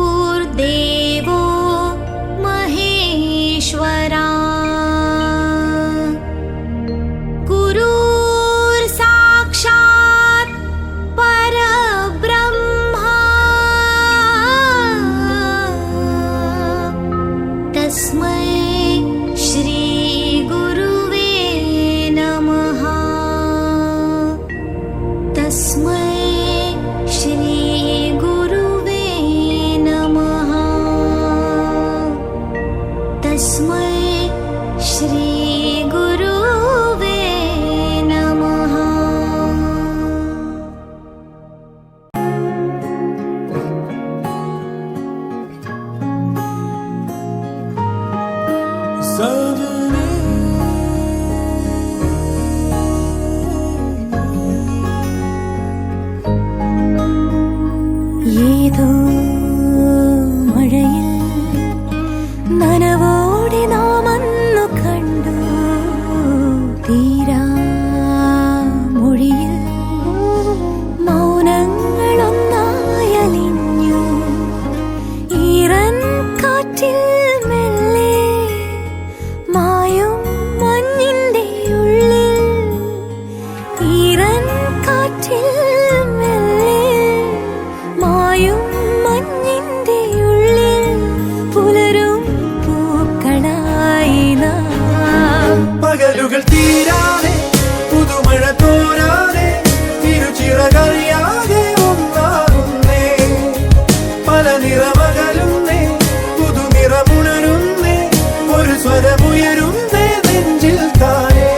गुरुर्देवो महेश्वरा गुरुर्साक्षात् परब्रह्मा तस्मै श्री गुरुवे नमः। तस्मै श्री गुरुवे नमः। तस्मै श्री गुरुवे नमः। ഏതോ മഴയിൽ നനവോടെ നാം അന്നു കണ്ടു തീരാ മൊഴിയിൽ മൗനങ്ങളൊന്നായലിഞ്ഞു ഈറൻ കാറ്റിൽ മെല്ലെ മായും മഞ്ഞിന്റെ ഉള്ളിൽ ഈറൻ കാറ്റിൽ മെല്ലെ മായും മഞ്ഞിന്റെ ഉള്ളിൽ പുലരും പൂക്കളായി നാം. പകലുകൾ തീരാതെ പുതുമഴ തോരാതെ തിരുച്ചിറകറിയാതെ ഒന്നാകുന്നേ പല നിറമകലുന്നേ പുതുനിറമുണരുന്നേ ഒരു സ്വരമുയരുന്നേ നെഞ്ചിൽ താനേ.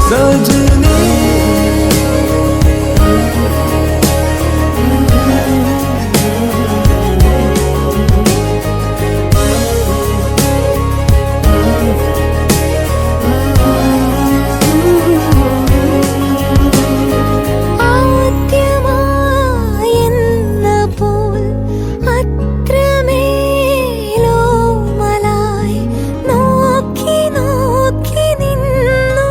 സജനേ ആദ്യമായെന്ന പോൽ അത്രമേലോമലായി നോക്കി നോക്കി നിന്നു.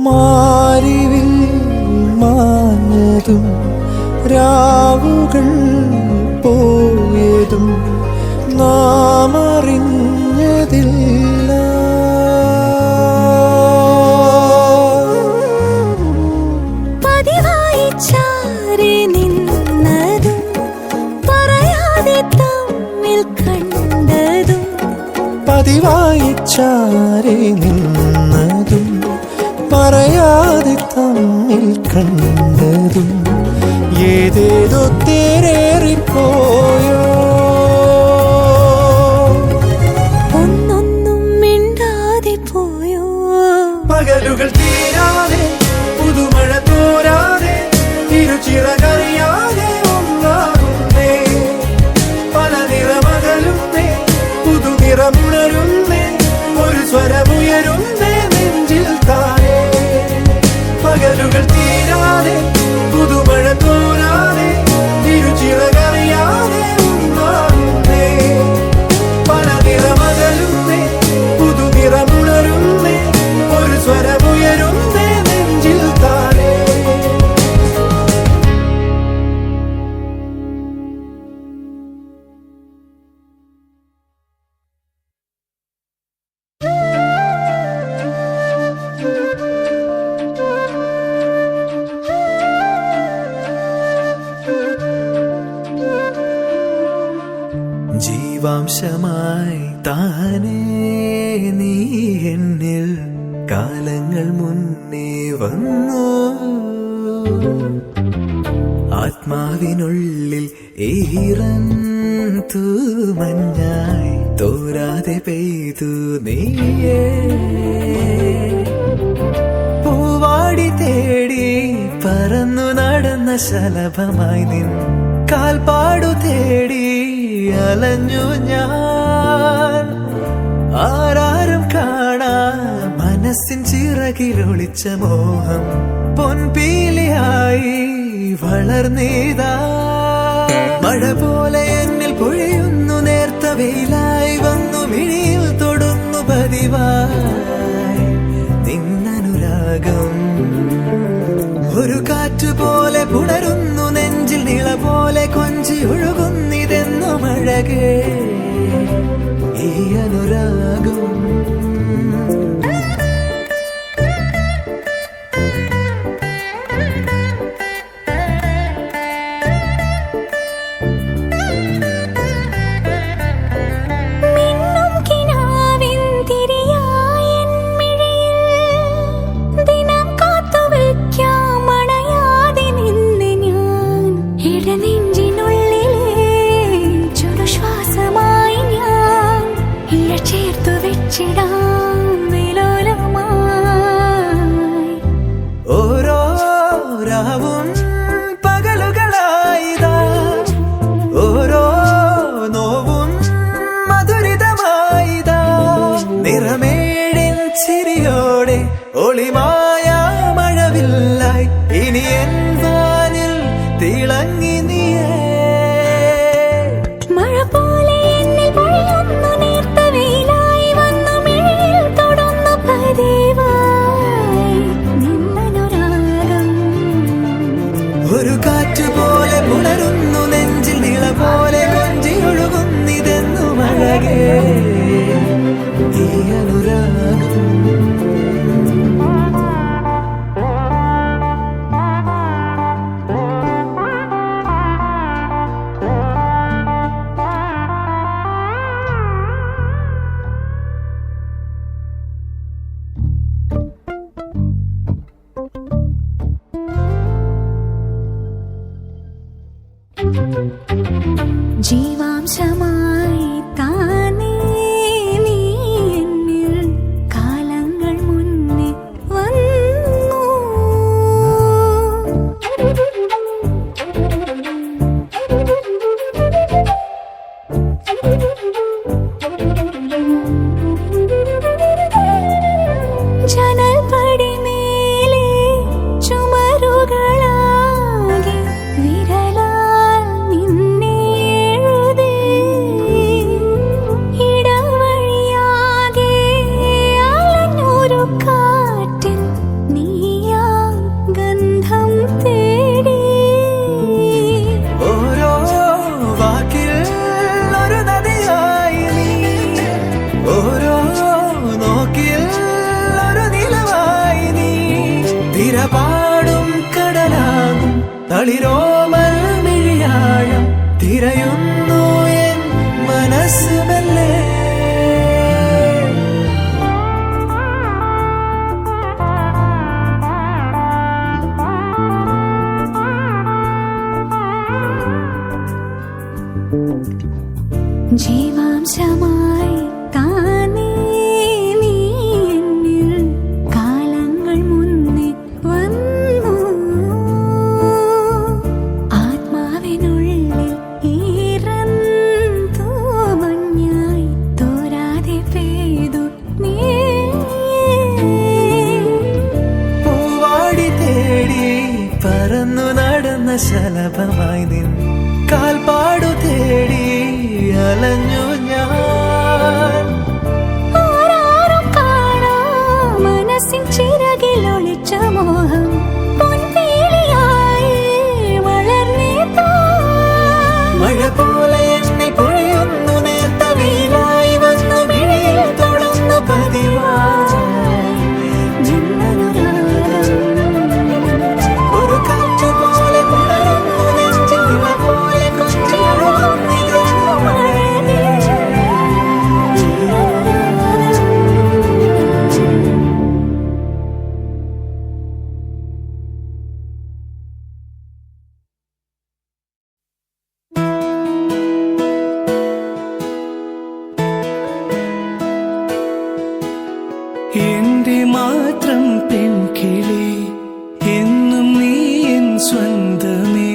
മാറിവിൽ മാഞ്ഞതും രാവുകൾ പോയതും നാം അറിഞ്ഞതില്ല. പതിവായി ചാരി നിന്നതും പറയാതെ തമ്മിൽ കണ്ടതും പതിവായി ചാരി നിന്നതും പറയാതെ തമ്മിൽ കണ്ടതും ഏതേതോ തേരേറിപ്പോയോ. ഒന്നൊന്നും മിണ്ടാതെ പോയോ. പകലുകൾ തീരാതെ പുതുമഴ തോരാതെ തിരുച്ചിറകറിയാതെ ഒന്നാകുന്നേ പല നിറമകലുന്നേ പുതുനിറമുണരുന്നേ ഒരു സ്വരമുയരുന്നേ നെഞ്ചിൽ താനേ. പകലുകൾ തീരാതെ പുതുമഴ തോരാതെ തിരുച്ചിറകറിയാതെ ഒന്നാകുന്നേ പല നിറമകലുന്നേ പുതുനിറമുണരുന്നേ ഒരു സ്വരമുയരുന്നേ നെഞ്ചിൽ താനേ. ജീവാംശമായി താനേ നീ എന്നിൽ കാലങ്ങൾ മുന്നേ വന്നു. ആത്മാവിനുള്ളിൽ ഈറൻ തൂമഞ്ഞായി തോരാതെ പെയ്തു നീയേ. പൂവാടി തേടി പറന്നു നടന്ന ശലഭമായി നിൻ കാൽപ്പാടു തേടി അലഞ്ഞു ഞാൻ. ആരാരും കാണാ മനസ്സ് മനസ്സിൻ ചിറകിലൊളിച്ച മോഹം പൊൻപീലിയായി വളർന്നീതാ. മഴ പോലെ എന്നിൽ പൊഴിയുന്നു, നേർത്ത വെയിലായി വന്നു മിഴിയിൽ തൊടുന്നു പതിവായി നിന്നനുരാഗം. ഒരു കാറ്റ് പോലെ പുണരുന്നു നെഞ്ചിൽ, നിള പോലെ കൊഞ്ചി ഒഴുകുന്നിതെന്നു മഴകേ ഈ അനുരാഗം. ഓരോ രാവും പകലുകളായിതാ, ഓരോ നോവും മധുരിതമായിതാ. നിറമേഴിൻ ചിരിയോടെ ഒളിമായ മഴവില്ലായി ഇനി എൻ വാനിൽ തിളങ്ങി നീയേ. മഴ പോലെ എന്നിൽ പൊഴിയുന്നു, നേർത്ത വെയിലായി വന്നു മിഴിയിൽ തൊടുന്നു പതിവായി നിന്നനുരാഗം. ഒരു കാറ്റ് പോലെ പുണരുന്നു നെഞ്ചിൽ, നിള പോലെ കൊഞ്ചി ഒഴുകുന്നിതെന്നു മഴകേ ഈ അനുരാഗം. ജീവാംശമായി താനേ നീ എന്നിൽ കാലങ്ങൾ മുന്നേ വന്നു. ജനൽ പടിമേലെ ചുമരുകളാകെ വിരലാൽ നിന്നെ എഴുതി. ഇടവഴിയാകെ അലഞ്ഞൊരു കാറ്റിൽ നീയാ ഗന്ധം തേടി. ഓരോ വാക്കിൽ ഒരു നദിയായി നീ, ഓരോ നോക്കിൽ ഒരു നിലവായി നീ. തിരപാടും കടലാകും തളിരോമൽ മിഴിയാഴം തിരയുന്നു എൻ മനസ്സ് മെല്ലെ. ജീവാംശമായി താനേ നീ എന്നിൽ കാലങ്ങൾ മുന്നേ വന്നു. ആത്മാവിനുള്ളിൽ ഈറന്തോ മഞ്ഞായി തോരാതെ പെയ്തു നീ. പൂവാടി തേടി പറന്നു നടന്ന ശലഭമായി നിൻ കാൽപ്പാടു തേടി അലഞ്ഞു ഞാൻ. ആരാരും കാണാ മനസ്സിൻ ചിറകിലൊളിച്ച മോഹം പൊൻപീലിയായി വളർന്നീതാ. മഴ പോലെ എന്നെ പൊഴിയുന്നു, നേർത്ത വെയിലായി വന്നു മിഴിയിൽ തൊടുന്നു പതിവായി നിന്നനുരാഗം. ഒരു കാറ്റ് പോലെ പുണരുന്നു നെഞ്ചിൽ, നിള പോലെ കൊഞ്ചി ഒഴുകുന്നിതെന്നു മഴകേ ഈ അനുരാഗം. എന്റെ മാത്രം പെൺകിളി, എന്നും നീ എൻ സ്വന്തമേ.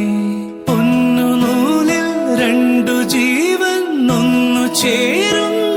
പൊന്നു നൂലിൽ രണ്ടു ജീവൻ ഒന്നു ചേരുന്നു.